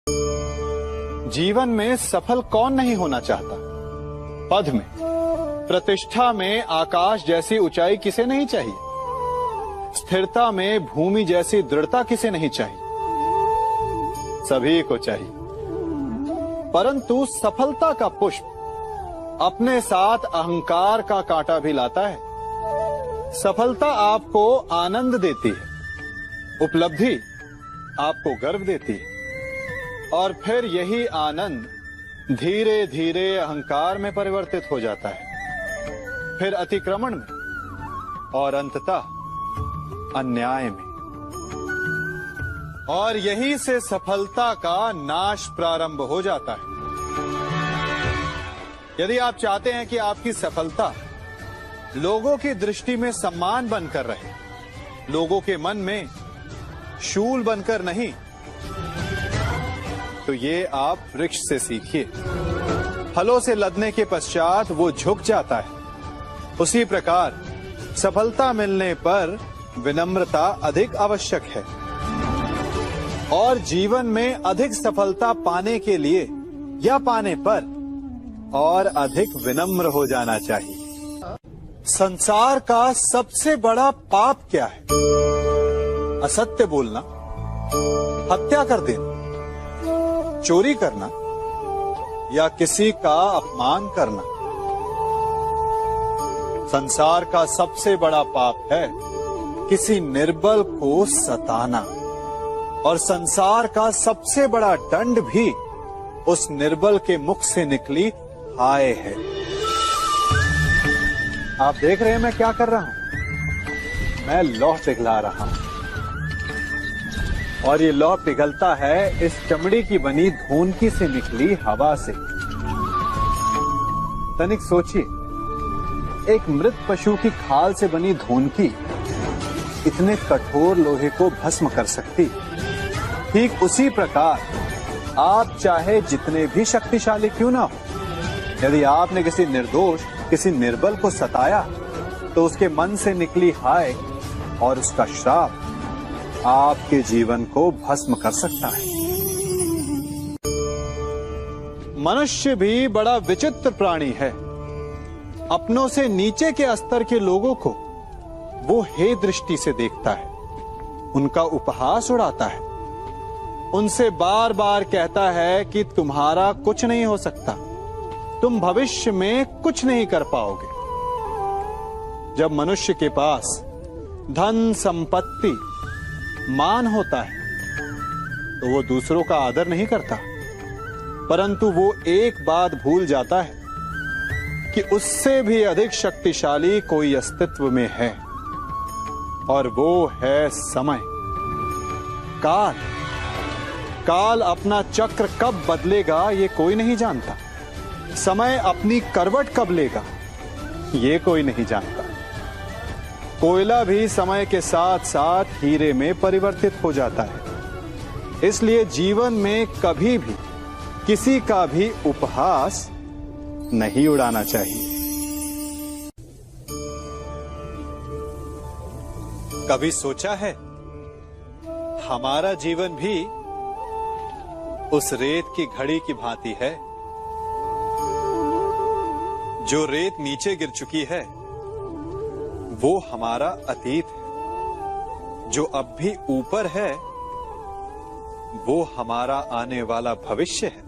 जीवन में सफल कौन नहीं होना चाहता? पद में, प्रतिष्ठा में आकाश जैसी ऊंचाई किसे नहीं चाहिए? स्थिरता में भूमि जैसी दृढ़ता किसे नहीं चाहिए? सभी को चाहिए। परंतु सफलता का पुष्प अपने साथ अहंकार का कांटा भी लाता है। सफलता आपको आनंद देती है, उपलब्धि आपको गर्व देती है, और फिर यही आनंद धीरे धीरे अहंकार में परिवर्तित हो जाता है, फिर अतिक्रमण में और अंततः अन्याय में। और यही से सफलता का नाश प्रारंभ हो जाता है। यदि आप चाहते हैं कि आपकी सफलता लोगों की दृष्टि में सम्मान बनकर रहे, लोगों के मन में शूल बनकर नहीं, तो ये आप वृक्ष से सीखिए। फलों से लदने के पश्चात वो झुक जाता है। उसी प्रकार सफलता मिलने पर विनम्रता अधिक आवश्यक है, और जीवन में अधिक सफलता पाने के लिए या पाने पर और अधिक विनम्र हो जाना चाहिए। संसार का सबसे बड़ा पाप क्या है? असत्य बोलना, हत्या कर देना, चोरी करना या किसी का अपमान करना। संसार का सबसे बड़ा पाप है किसी निर्बल को सताना, और संसार का सबसे बड़ा दंड भी उस निर्बल के मुख से निकली हाय है। आप देख रहे हैं मैं क्या कर रहा हूं? मैं लौह पिघला रहा हूं, और ये लौह पिघलता है इस चमड़ी की बनी धोनकी से निकली हवा से। तनिक सोचिए, एक मृत पशु की खाल से बनी धोनकी इतने कठोर लोहे को भस्म कर सकती। ठीक उसी प्रकार आप चाहे जितने भी शक्तिशाली क्यों ना हो, यदि आपने किसी निर्दोष, किसी निर्बल को सताया, तो उसके मन से निकली हाय और उसका श्राप आपके जीवन को भस्म कर सकता है। मनुष्य भी बड़ा विचित्र प्राणी है। अपनों से नीचे के स्तर के लोगों को वो हे दृष्टि से देखता है, उनका उपहास उड़ाता है, उनसे बार बार कहता है कि तुम्हारा कुछ नहीं हो सकता, तुम भविष्य में कुछ नहीं कर पाओगे। जब मनुष्य के पास धन, संपत्ति, मान होता है, तो वो दूसरों का आदर नहीं करता, परंतु वो एक बात भूल जाता है कि उससे भी अधिक शक्तिशाली कोई अस्तित्व में है, और वो है समय, काल। काल अपना चक्र कब बदलेगा ये कोई नहीं जानता। समय अपनी करवट कब लेगा ये कोई नहीं जानता। कोयला भी समय के साथ साथ हीरे में परिवर्तित हो जाता है। इसलिए जीवन में कभी भी किसी का भी उपहास नहीं उड़ाना चाहिए। कभी सोचा है हमारा जीवन भी उस रेत की घड़ी की भांति है? जो रेत नीचे गिर चुकी है वो हमारा अतीत है, जो अब भी ऊपर है वो हमारा आने वाला भविष्य है,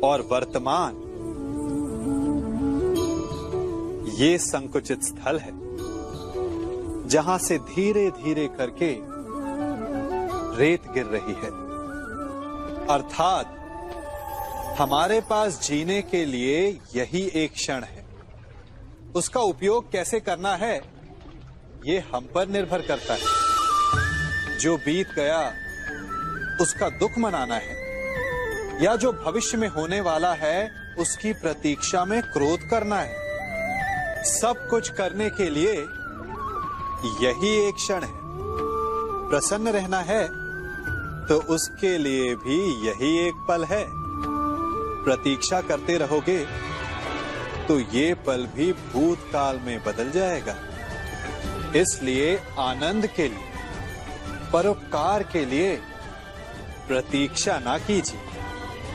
और वर्तमान ये संकुचित स्थल है जहां से धीरे धीरे करके रेत गिर रही है। अर्थात हमारे पास जीने के लिए यही एक क्षण है। उसका उपयोग कैसे करना है ये हम पर निर्भर करता है। जो बीत गया उसका दुख मनाना है, या जो भविष्य में होने वाला है उसकी प्रतीक्षा में क्रोध करना है। सब कुछ करने के लिए यही एक क्षण है। प्रसन्न रहना है तो उसके लिए भी यही एक पल है। प्रतीक्षा करते रहोगे तो ये पल भी भूतकाल में बदल जाएगा। इसलिए आनंद के लिए, परोपकार के लिए प्रतीक्षा ना कीजिए।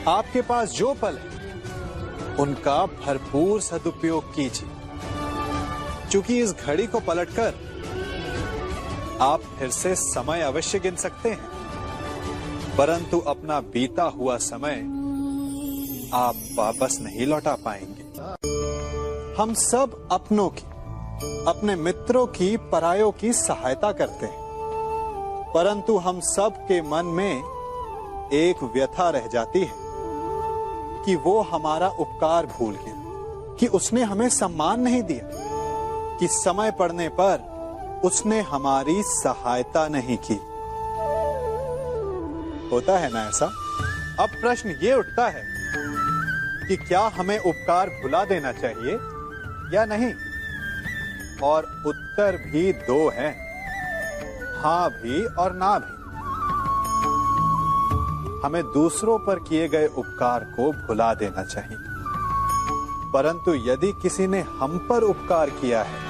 आपके पास जो पल है उनका भरपूर सदुपयोग कीजिए, क्योंकि इस घड़ी को पलटकर आप फिर से समय अवश्य गिन सकते हैं, परंतु अपना बीता हुआ समय आप वापस नहीं लौटा पाएंगे। हम सब अपनों की, अपने मित्रों की, परायों की सहायता करते हैं, परंतु हम सब के मन में एक व्यथा रह जाती है कि वो हमारा उपकार भूल गया, कि उसने हमें सम्मान नहीं दिया, कि समय पड़ने पर उसने हमारी सहायता नहीं की। होता है ना ऐसा? अब प्रश्न ये उठता है कि क्या हमें उपकार भुला देना चाहिए या नहीं? और उत्तर भी दो हैं, हां भी और ना भी। हमें दूसरों पर किए गए उपकार को भुला देना चाहिए, परंतु यदि किसी ने हम पर उपकार किया है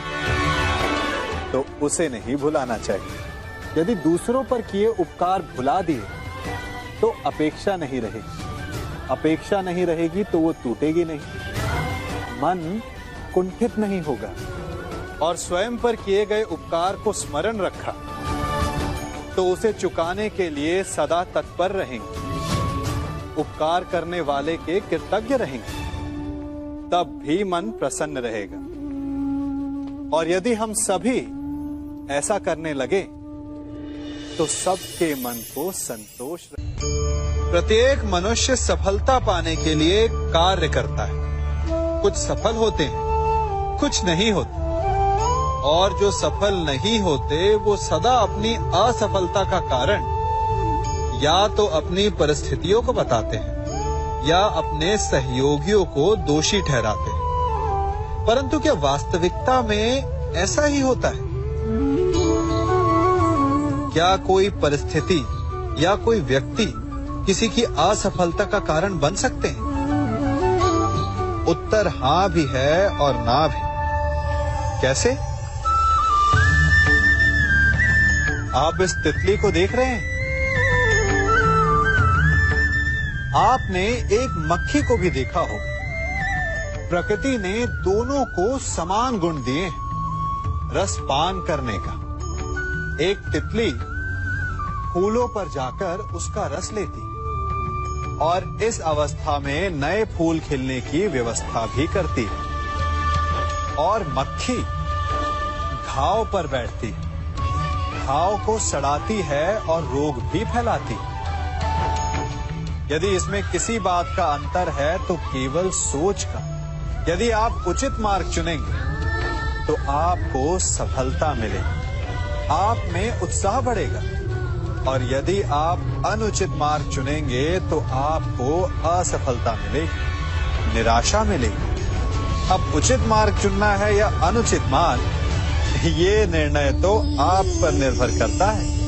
तो उसे नहीं भुलाना चाहिए। यदि दूसरों पर किए उपकार भुला दिए तो अपेक्षा नहीं रहेगी। अपेक्षा नहीं रहेगी तो वो टूटेगी नहीं, मन कुंठित नहीं होगा, और स्वयं पर किए गए उपकार को स्मरण रखा तो उसे चुकाने के लिए सदा तत्पर रहेंगे, उपकार करने वाले के कृतज्ञ रहेंगे, तब भी मन प्रसन्न रहेगा। और यदि हम सभी ऐसा करने लगे तो सबके मन को संतोष रहे। प्रत्येक मनुष्य सफलता पाने के लिए कार्य करता है। कुछ सफल होते हैं, कुछ नहीं होते, और जो सफल नहीं होते वो सदा अपनी असफलता का कारण या तो अपनी परिस्थितियों को बताते हैं या अपने सहयोगियों को दोषी ठहराते हैं। परंतु क्या वास्तविकता में ऐसा ही होता है? क्या कोई परिस्थिति या कोई व्यक्ति किसी की असफलता का कारण बन सकते हैं? उत्तर हां भी है और ना भी। कैसे? आप इस तितली को देख रहे हैं? आपने एक मक्खी को भी देखा होगा। प्रकृति ने दोनों को समान गुण दिए हैं रस पान करने का। एक तितली फूलों पर जाकर उसका रस लेती और इस अवस्था में नए फूल खिलने की व्यवस्था भी करती है, और मक्खी घाव पर बैठती है, घाव को सड़ाती है और रोग भी फैलाती है। यदि इसमें किसी बात का अंतर है तो केवल सोच का। यदि आप उचित मार्ग चुनेंगे तो आपको सफलता मिलेगी, आप में उत्साह बढ़ेगा, और यदि आप अनुचित मार्ग चुनेंगे तो आपको असफलता मिलेगी, निराशा मिलेगी। अब उचित मार्ग चुनना है या अनुचित मार्ग, ये निर्णय तो आप पर निर्भर करता है।